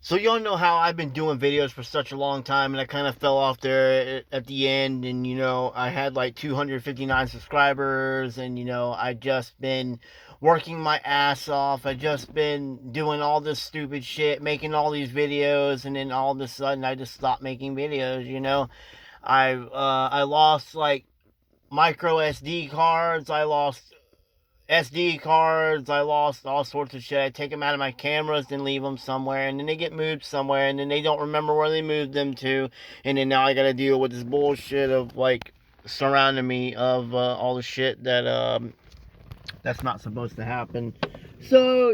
So y'all know how I've been doing videos for such a long time, and I kind of fell off there at the end, and I had like 259 subscribers, and I just been working my ass off. I just been doing all this stupid shit, making all these videos, and then all of a sudden I just stopped making videos. I lost like micro SD cards. I lost SD cards. I lost all sorts of shit. I take them out of my cameras and leave them somewhere, and then they get moved somewhere, and then they don't remember where they moved them to, and then now I gotta deal with this bullshit of like surrounding me of all the shit that's not supposed to happen. So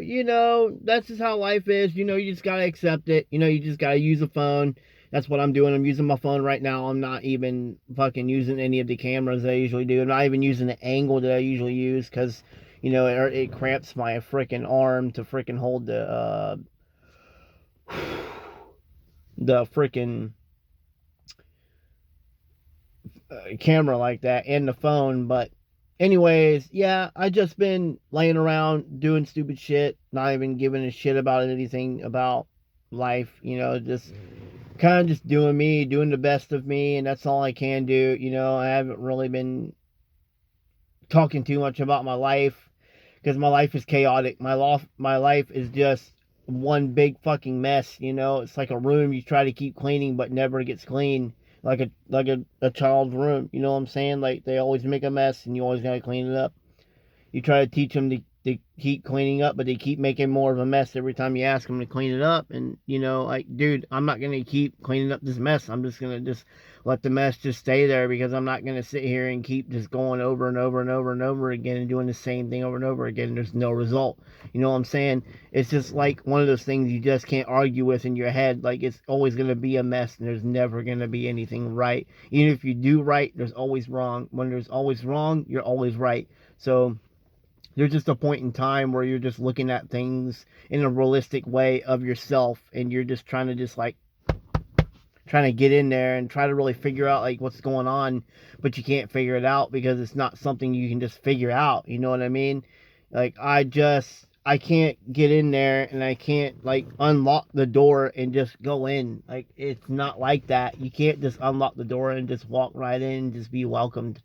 that's just how life is. You just gotta accept it. You just gotta use a phone. That's what I'm doing. I'm using my phone right now. I'm not even fucking using any of the cameras that I usually do. I'm not even using the angle that I usually use because, it cramps my freaking arm to freaking hold the freaking camera like that and the phone. But anyways, yeah, I just been laying around doing stupid shit, not even giving a shit about anything about life. Just kind of just doing me, doing the best of me, and that's all I can do. I haven't really been talking too much about my life because my life is chaotic. My life is just one big fucking mess. It's like a room you try to keep cleaning but never gets clean. Like a child's room. You know what I'm saying? Like they always make a mess and you always gotta clean it up. You try to teach them to keep cleaning up, but they keep making more of a mess every time you ask them to clean it up. And, like, dude, I'm not going to keep cleaning up this mess. I'm just going to just let the mess just stay there because I'm not going to sit here and keep just going over and over and over and over again and doing the same thing over and over again. And there's no result. You know what I'm saying? It's just like one of those things you just can't argue with in your head. Like, it's always going to be a mess and there's never going to be anything right. Even if you do right, there's always wrong. When there's always wrong, you're always right. So, there's just a point in time where you're just looking at things in a realistic way of yourself and you're just trying to just like trying to get in there and try to really figure out like what's going on, but you can't figure it out because it's not something you can just figure out. You know what I mean? Like I can't get in there and I can't like unlock the door and just go in. Like it's not like that. You can't just unlock the door and just walk right in and just be welcomed.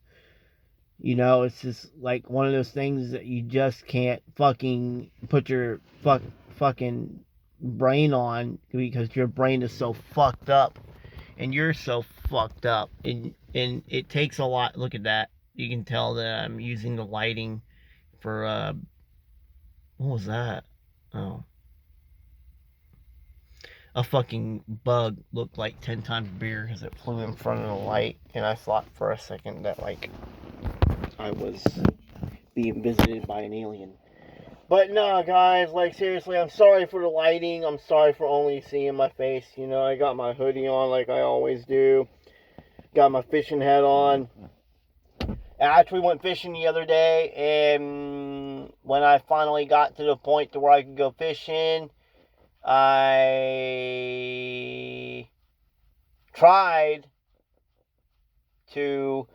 It's just like one of those things that you just can't fucking put your fucking brain on because your brain is so fucked up and you're so fucked up and it takes a lot. Look at that. You can tell that I'm using the lighting for what was that? Oh, a fucking bug looked like 10 times bigger because it flew in front of the light and I thought for a second that like I was being visited by an alien. But nah, guys, like seriously, I'm sorry for the lighting. I'm sorry for only seeing my face. I got my hoodie on like I always do. Got my fishing hat on. I actually went fishing the other day, and when I finally got to the point to where I could go fishing, I tried to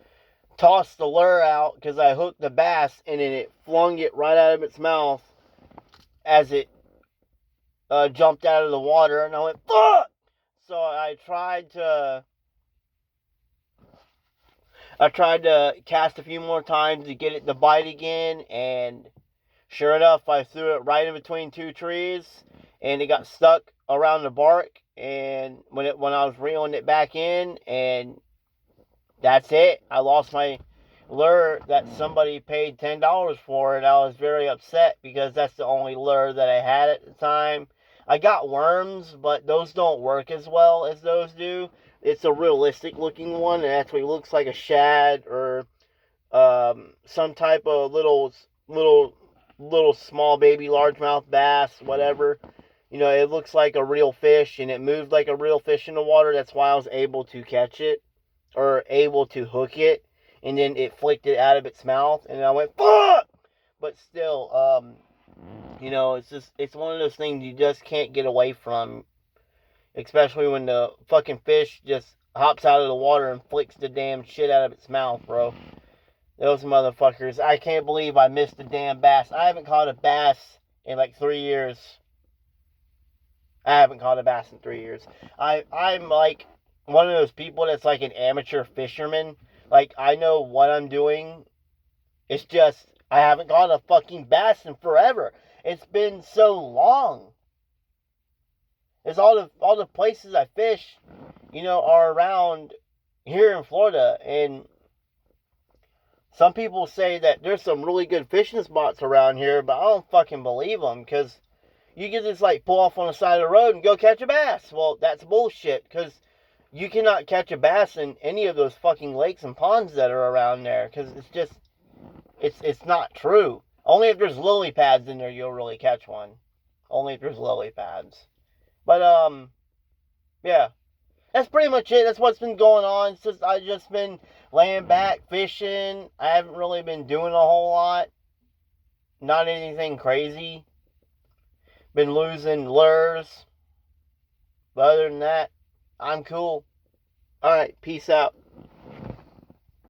toss the lure out because I hooked the bass, and then it flung it right out of its mouth as it jumped out of the water, and I went, fuck! So I tried to cast a few more times to get it to bite again, and sure enough, I threw it right in between two trees, and it got stuck around the bark, and when I was reeling it back in, and that's it. I lost my lure that somebody paid $10 for, and I was very upset because that's the only lure that I had at the time. I got worms, but those don't work as well as those do. It's a realistic looking one. It actually looks like a shad or some type of little small baby largemouth bass, whatever. It looks like a real fish and it moved like a real fish in the water. That's why I was able to catch it or able to hook it, and then it flicked it out of its mouth, and I went fuck. But still, it's one of those things you just can't get away from, especially when the fucking fish just hops out of the water and flicks the damn shit out of its mouth, bro. Those motherfuckers. I can't believe I missed a damn bass. I haven't caught a bass in like 3 years. I haven't caught a bass in 3 years. I'm like one of those people that's like an amateur fisherman. Like, I know what I'm doing. It's just I haven't caught a fucking bass in forever. It's been so long. It's all the places I fish, are around here in Florida, and some people say that there's some really good fishing spots around here, but I don't fucking believe them, because you can just like pull off on the side of the road and go catch a bass. Well, that's bullshit, because you cannot catch a bass in any of those fucking lakes and ponds that are around there, because it's not true. Only if there's lily pads in there you'll really catch one. Only if there's lily pads. But yeah, that's pretty much it. That's what's been going on. It's just I've just been laying back fishing. I haven't really been doing a whole lot. Not anything crazy. Been losing lures. But other than that, I'm cool. Alright, peace out.